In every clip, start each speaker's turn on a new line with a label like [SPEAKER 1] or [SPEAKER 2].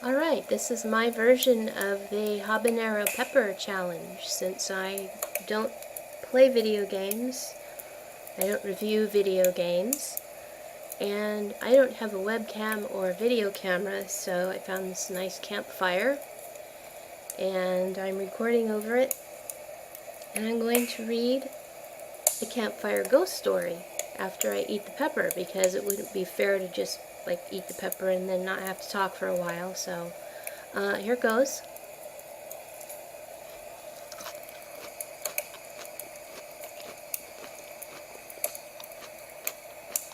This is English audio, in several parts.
[SPEAKER 1] Alright, this is my version of the Habanero Pepper Challenge. Since I don't play video games, I don't review video games, and I don't have a webcam or a video camera, so I found this nice campfire, and I'm recording over it, and I'm going to read the campfire ghost story after I eat the pepper, because it wouldn't be fair to just eat the pepper and then not have to talk for a while. So here goes.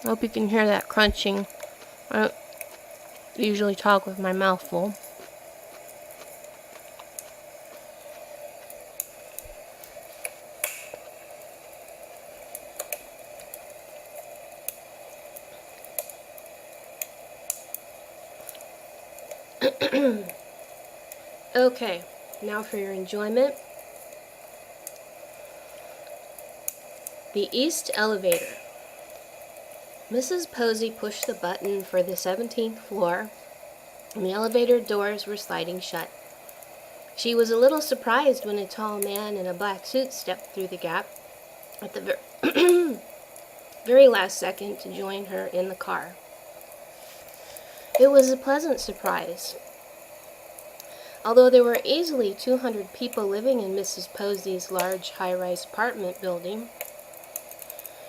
[SPEAKER 1] I hope you can hear that crunching. I don't usually talk with my mouth full. Okay, now for your enjoyment. The East Elevator. Mrs. Posey pushed the button for the 17th floor, and the elevator doors were sliding shut. She was a little surprised when a tall man in a black suit stepped through the gap at the very last second to join her in the car. It was a pleasant surprise. Although there were easily 200 people living in Mrs. Posey's large high-rise apartment building,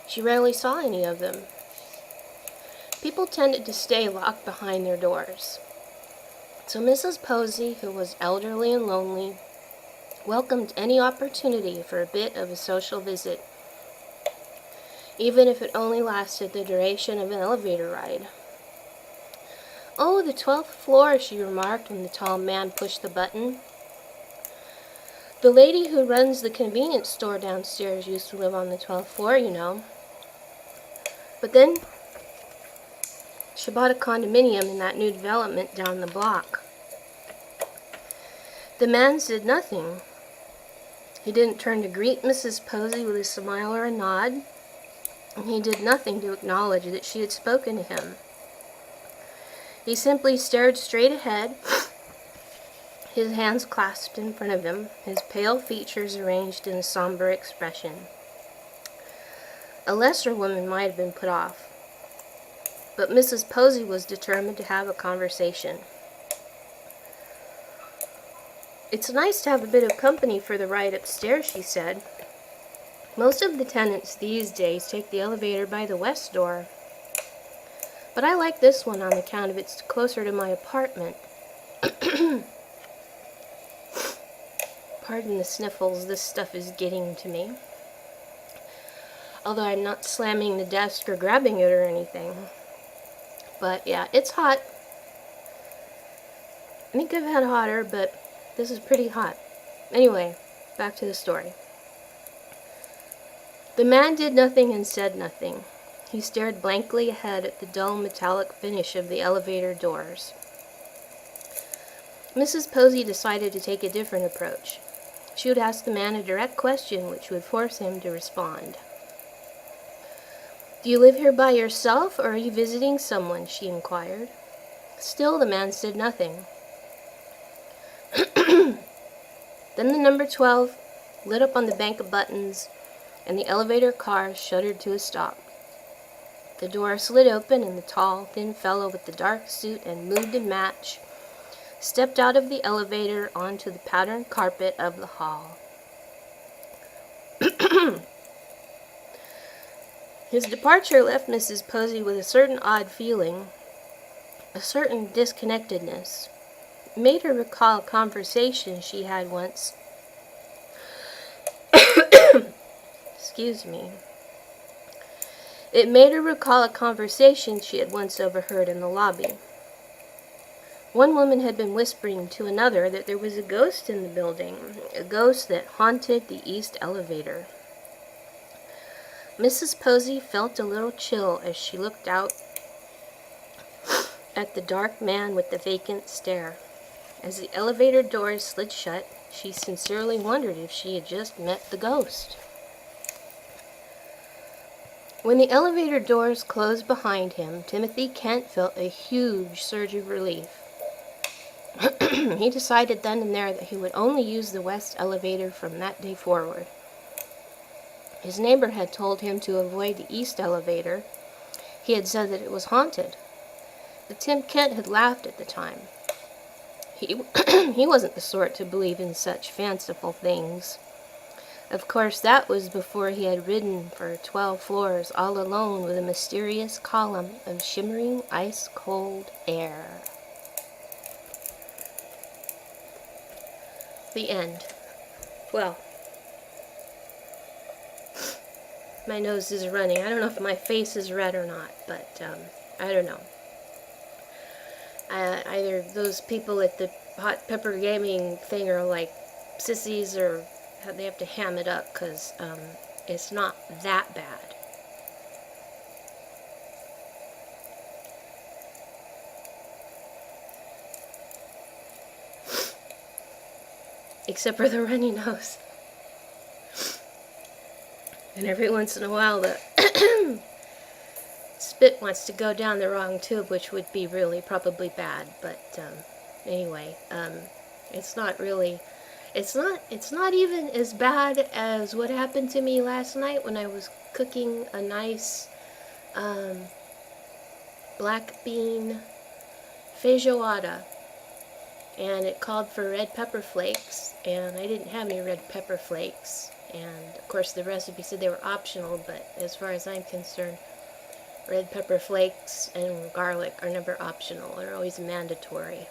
[SPEAKER 1] she rarely saw any of them. People tended to stay locked behind their doors. So Mrs. Posey, who was elderly and lonely, welcomed any opportunity for a bit of a social visit, even if it only lasted the duration of an elevator ride. "Oh, the 12th floor," she remarked when the tall man pushed the button. "The lady who runs the convenience store downstairs used to live on the 12th floor, you know. But then she bought a condominium in that new development down the block." The man said nothing. He didn't turn to greet Mrs. Posey with a smile or a nod, and he did nothing to acknowledge that she had spoken to him. He simply stared straight ahead, his hands clasped in front of him, his pale features arranged in a somber expression. A lesser woman might have been put off, but Mrs. Posey was determined to have a conversation. "It's nice to have a bit of company for the ride upstairs," she said. "Most of the tenants these days take the elevator by the west door. But I like this one on account of it's closer to my apartment." Pardon the sniffles, this stuff is getting to me. Although I'm not slamming the desk or grabbing it or anything. But yeah, it's hot. I think I've had hotter, but this is pretty hot. Anyway, back to the story. The man did nothing and said nothing. He stared blankly ahead at the dull metallic finish of the elevator doors. Mrs. Posey decided to take a different approach. She would ask the man a direct question which would force him to respond. "Do you live here by yourself, or are you visiting someone?" she inquired. Still the man said nothing. Then the number 12 lit up on the bank of buttons, and the elevator car shuddered to a stop. The door slid open, and the tall, thin fellow with the dark suit and mood to match stepped out of the elevator onto the patterned carpet of the hall. His departure left Mrs. Posey with a certain odd feeling, a certain disconnectedness. It made her recall a conversation she had once excuse me. It made her recall a conversation she had once overheard in the lobby. One woman had been whispering to another that there was a ghost in the building, a ghost that haunted the east elevator. Mrs. Posey felt a little chill as she looked out at the dark man with the vacant stare. As the elevator doors slid shut, she sincerely wondered if she had just met the ghost. When the elevator doors closed behind him, Timothy Kent felt a huge surge of relief. He decided then and there that he would only use the west elevator from that day forward. His neighbor had told him to avoid the east elevator. He had said that it was haunted. But Tim Kent had laughed at the time. He wasn't the sort to believe in such fanciful things. Of course, that was before he had ridden for 12 floors all alone with a mysterious column of shimmering ice-cold air. The end. Well, my nose is running. I don't know if my face is red or not, but I don't know. Either those people at the hot pepper gaming thing are like sissies, or they have to ham it up, because it's not that bad. Except for the runny nose. And every once in a while the spit wants to go down the wrong tube, which would be really probably bad. But anyway, it's not really, it's not even as bad as what happened to me last night when I was cooking a nice black bean feijoada, and it called for red pepper flakes, and I didn't have any red pepper flakes, and of course the recipe said they were optional, but as far as I'm concerned, red pepper flakes and garlic are never optional. They're always mandatory.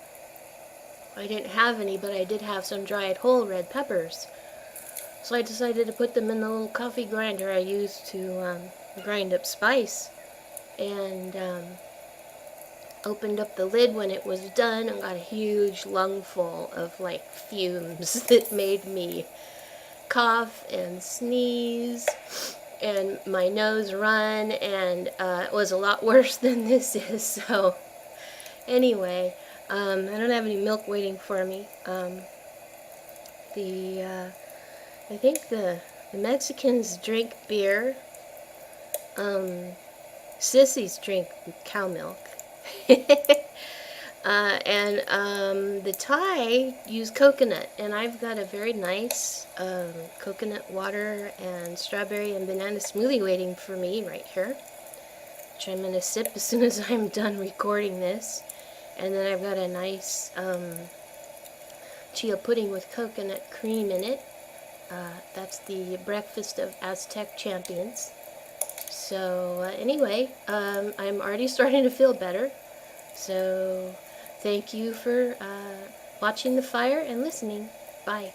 [SPEAKER 1] I didn't have any, but I did have some dried whole red peppers. So I decided to put them in the little coffee grinder I used to grind up spice. And opened up the lid when it was done and got a huge lungful of like fumes that made me cough and sneeze and my nose run, and it was a lot worse than this is. So anyway, I don't have any milk waiting for me. I think the Mexicans drink beer. Sissies drink cow milk. And the Thai use coconut, and I've got a very nice coconut water and strawberry and banana smoothie waiting for me right here, which I'm going to sip as soon as I'm done recording this. And then I've got a nice chia pudding with coconut cream in it. That's the breakfast of Aztec champions. So anyway, I'm already starting to feel better. So thank you for watching the fire and listening. Bye.